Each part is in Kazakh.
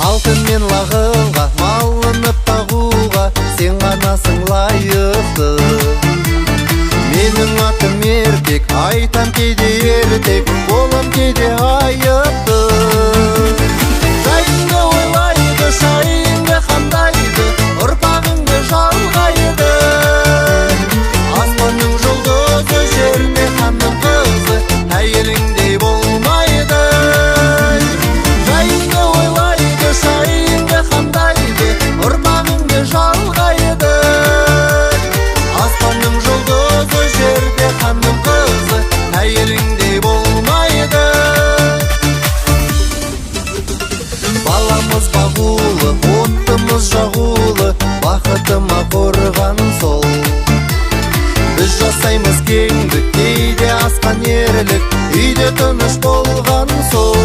Алтын мен лағылға, малынып тағуға, сен ғанасың лайықты. Менің атым еркек, айтам кейде ертек, болам кейде айыпты. Жайыңды ойлайды, шайыңды қандайды, ұрпағыңды жалғайды. Аспанның жұлдызы, жерде ханның қызы, әйеліңдей болмайды. Жайыңды ойлайды, шайыңды қандайды, ұрпағыңды жалғайды. Аспанның жұлдызы, жерде ханның қызы, әйеліңдей болмайды. Баламыз бағулы, оттымыз жағулы, бақытыма қорған сол. Біз жасаймыз кеңдік, кейде асқан ерлік, үйде тыныш болған сол.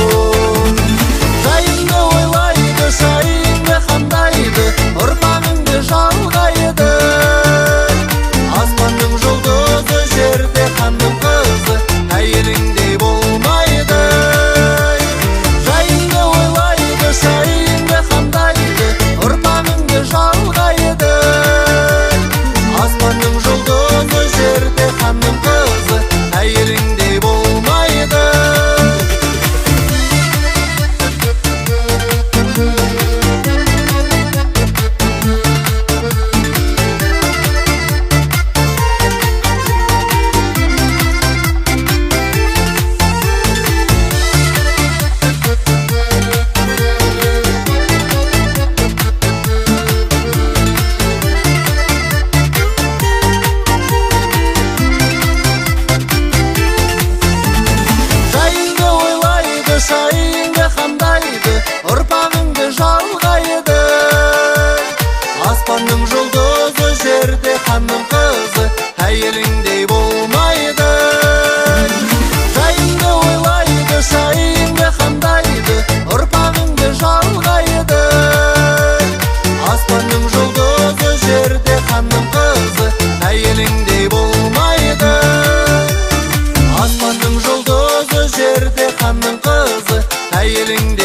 Жайыңды ойлайды, шайыңды қандайды, ұрпағыңды жалғайды. Аспанның жұлдызы, жерде ханның қызы, әйеліңдей болмайды. Жайыңды ойлайды, шайыңды қандайды, ұрпағыңды жалғайды. Аспанның жұлдызы, жерде ханның қызы, әйеліңдей болмайды. Жайыңды ойлайды, шайыңды қандайды, ұрпағыңды жалғайды. Аспанның жұлдызы, жерде ханның қызы, әйеліңдей болмайды. Жайыңды ойлайды, шайыңды қандайды, ұрпағыңды жалғайды. Аспанның жұлдызы, жерде ханның қызы, әйеліңдей болмайды. Аспанның жұлдызы, жерде ханның қызы, әйеліңдей